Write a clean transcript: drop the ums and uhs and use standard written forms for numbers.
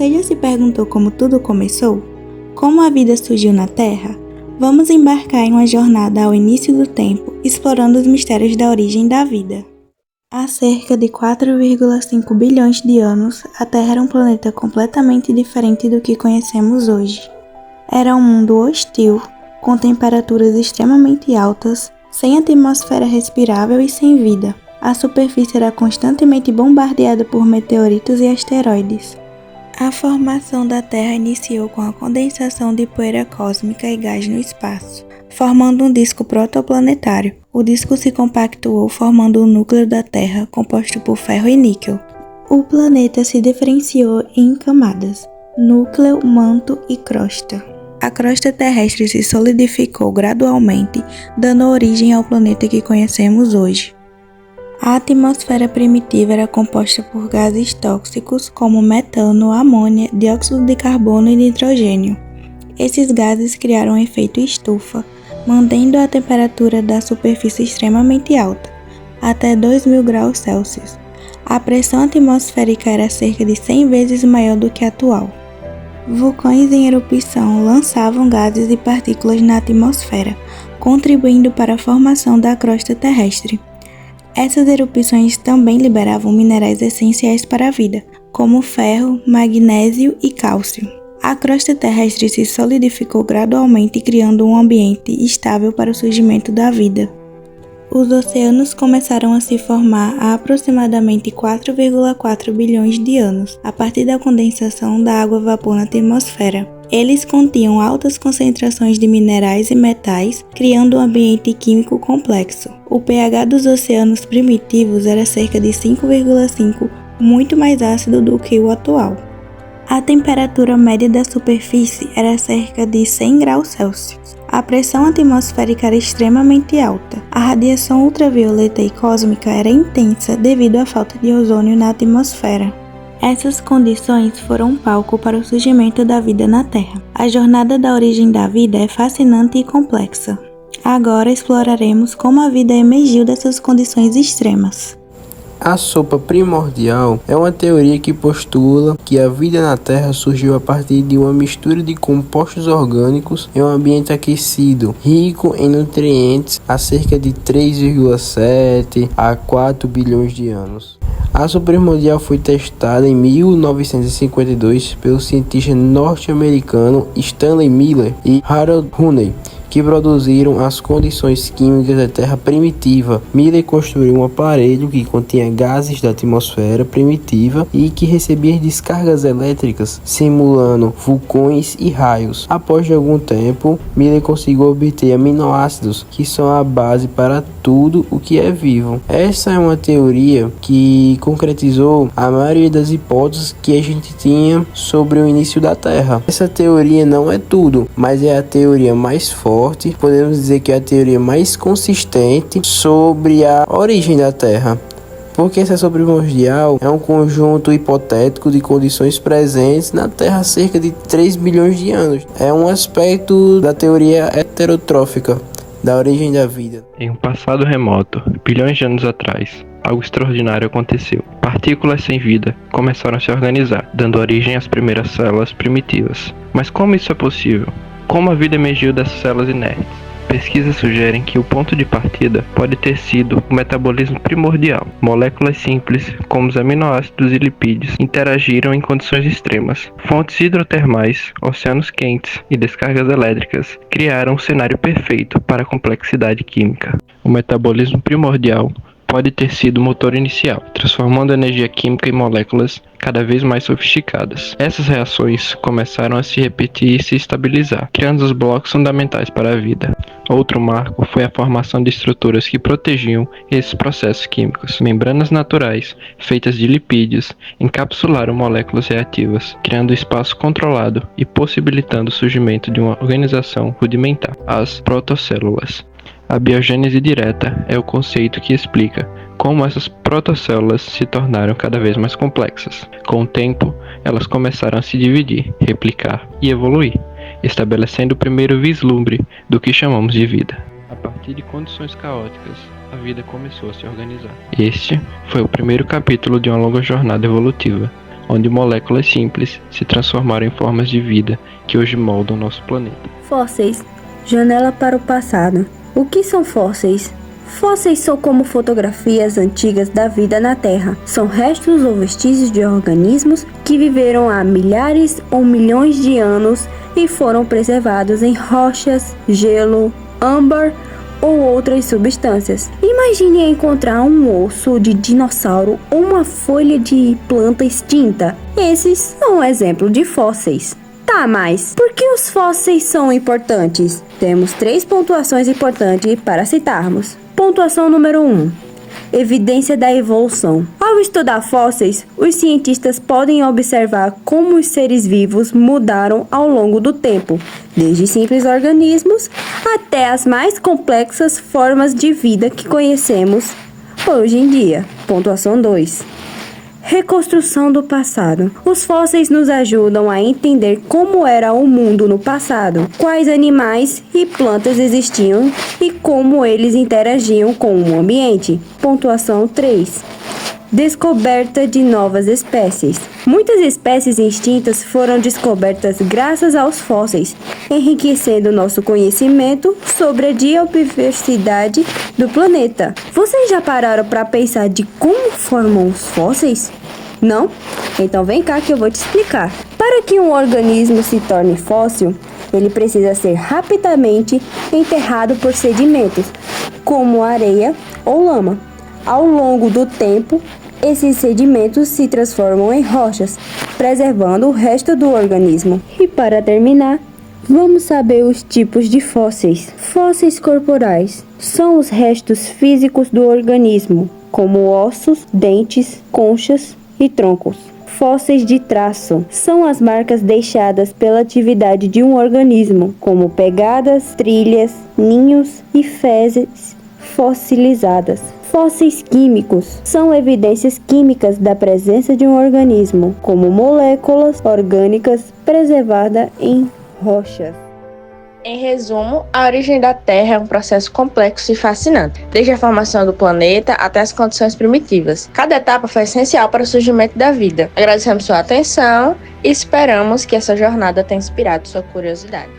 Você já se perguntou como tudo começou? Como a vida surgiu na Terra? Vamos embarcar em uma jornada ao início do tempo, explorando os mistérios da origem da vida. Há cerca de 4,5 bilhões de anos, a Terra era um planeta completamente diferente do que conhecemos hoje. Era um mundo hostil, com temperaturas extremamente altas, sem atmosfera respirável e sem vida. A superfície era constantemente bombardeada por meteoritos e asteroides. A formação da Terra iniciou com a condensação de poeira cósmica e gás no espaço, formando um disco protoplanetário. O disco se compactuou formando o núcleo da Terra, composto por ferro e níquel. O planeta se diferenciou em camadas: núcleo, manto e crosta. A crosta terrestre se solidificou gradualmente, dando origem ao planeta que conhecemos hoje. A atmosfera primitiva era composta por gases tóxicos como metano, amônia, dióxido de carbono e nitrogênio. Esses gases criaram um efeito estufa, mantendo a temperatura da superfície extremamente alta, até 2.000 graus Celsius. A pressão atmosférica era cerca de 100 vezes maior do que a atual. Vulcões em erupção lançavam gases e partículas na atmosfera, contribuindo para a formação da crosta terrestre. Essas erupções também liberavam minerais essenciais para a vida, como ferro, magnésio e cálcio. A crosta terrestre se solidificou gradualmente, criando um ambiente estável para o surgimento da vida. Os oceanos começaram a se formar há aproximadamente 4,4 bilhões de anos, a partir da condensação da água-vapor na atmosfera. Eles continham altas concentrações de minerais e metais, criando um ambiente químico complexo. O pH dos oceanos primitivos era cerca de 5,5, muito mais ácido do que o atual. A temperatura média da superfície era cerca de 100 graus Celsius. A pressão atmosférica era extremamente alta. A radiação ultravioleta e cósmica era intensa devido à falta de ozônio na atmosfera. Essas condições foram palco para o surgimento da vida na Terra. A jornada da origem da vida é fascinante e complexa. Agora exploraremos como a vida emergiu dessas condições extremas. A sopa primordial é uma teoria que postula que a vida na Terra surgiu a partir de uma mistura de compostos orgânicos em um ambiente aquecido, rico em nutrientes, há cerca de 3,7 a 4 bilhões de anos. A sopa primordial foi testada em 1952 pelo cientista norte-americano Stanley Miller e Harold Urey, que produziram as condições químicas da Terra primitiva. Miller construiu um aparelho que continha gases da atmosfera primitiva e que recebia descargas elétricas, simulando vulcões e raios. Após algum tempo, Miller conseguiu obter aminoácidos, que são a base para tudo o que é vivo. Essa é uma teoria que concretizou a maioria das hipóteses que a gente tinha sobre o início da Terra. Essa teoria não é tudo, mas é a teoria mais forte. Podemos dizer que é a teoria mais consistente sobre a origem da Terra, porque essa sopa primordial é um conjunto hipotético de condições presentes na Terra há cerca de 3 bilhões de anos. É um aspecto da teoria heterotrófica da origem da vida. Em um passado remoto, bilhões de anos atrás, algo extraordinário aconteceu. Partículas sem vida começaram a se organizar, dando origem às primeiras células primitivas. Mas como isso é possível? Como a vida emergiu dessas células inertes? Pesquisas sugerem que o ponto de partida pode ter sido o metabolismo primordial. Moléculas simples, como os aminoácidos e lipídios, interagiram em condições extremas. Fontes hidrotermais, oceanos quentes e descargas elétricas criaram um cenário perfeito para a complexidade química. O metabolismo primordial pode ter sido o motor inicial, transformando a energia química em moléculas cada vez mais sofisticadas. Essas reações começaram a se repetir e se estabilizar, criando os blocos fundamentais para a vida. Outro marco foi a formação de estruturas que protegiam esses processos químicos. Membranas naturais, feitas de lipídios, encapsularam moléculas reativas, criando espaço controlado e possibilitando o surgimento de uma organização rudimentar, as protocélulas. A biogênese direta é o conceito que explica como essas protocélulas se tornaram cada vez mais complexas. Com o tempo, elas começaram a se dividir, replicar e evoluir, estabelecendo o primeiro vislumbre do que chamamos de vida. A partir de condições caóticas, a vida começou a se organizar. Este foi o primeiro capítulo de uma longa jornada evolutiva, onde moléculas simples se transformaram em formas de vida que hoje moldam nosso planeta. Fósseis, janela para o passado. O que são fósseis? Fósseis são como fotografias antigas da vida na Terra. São restos ou vestígios de organismos que viveram há milhares ou milhões de anos e foram preservados em rochas, gelo, âmbar ou outras substâncias. Imagine encontrar um osso de dinossauro ou uma folha de planta extinta. Esses são um exemplo de fósseis. Tá, mas por que os fósseis são importantes? Temos 3 pontuações importantes para citarmos. Pontuação número 1. Evidência da evolução. Ao estudar fósseis, os cientistas podem observar como os seres vivos mudaram ao longo do tempo, desde simples organismos até as mais complexas formas de vida que conhecemos hoje em dia. Pontuação 2. Reconstrução do passado. Os fósseis nos ajudam a entender como era o mundo no passado, quais animais e plantas existiam e como eles interagiam com o ambiente. Pontuação 3. Descoberta de novas espécies. Muitas espécies extintas foram descobertas graças aos fósseis, enriquecendo nosso conhecimento sobre a biodiversidade do planeta. Vocês já pararam para pensar de como formam os fósseis? Não? Então vem cá que eu vou te explicar. Para que um organismo se torne fóssil, ele precisa ser rapidamente enterrado por sedimentos, como areia ou lama. Ao longo do tempo, esses sedimentos se transformam em rochas, preservando o resto do organismo. E para terminar, vamos saber os tipos de fósseis. Fósseis corporais são os restos físicos do organismo, como ossos, dentes, conchas e troncos. Fósseis de traço são as marcas deixadas pela atividade de um organismo, como pegadas, trilhas, ninhos e fezes fossilizadas. Fósseis químicos são evidências químicas da presença de um organismo, como moléculas orgânicas preservadas em rochas. Em resumo, a origem da Terra é um processo complexo e fascinante, desde a formação do planeta até as condições primitivas. Cada etapa foi essencial para o surgimento da vida. Agradecemos sua atenção e esperamos que essa jornada tenha inspirado sua curiosidade.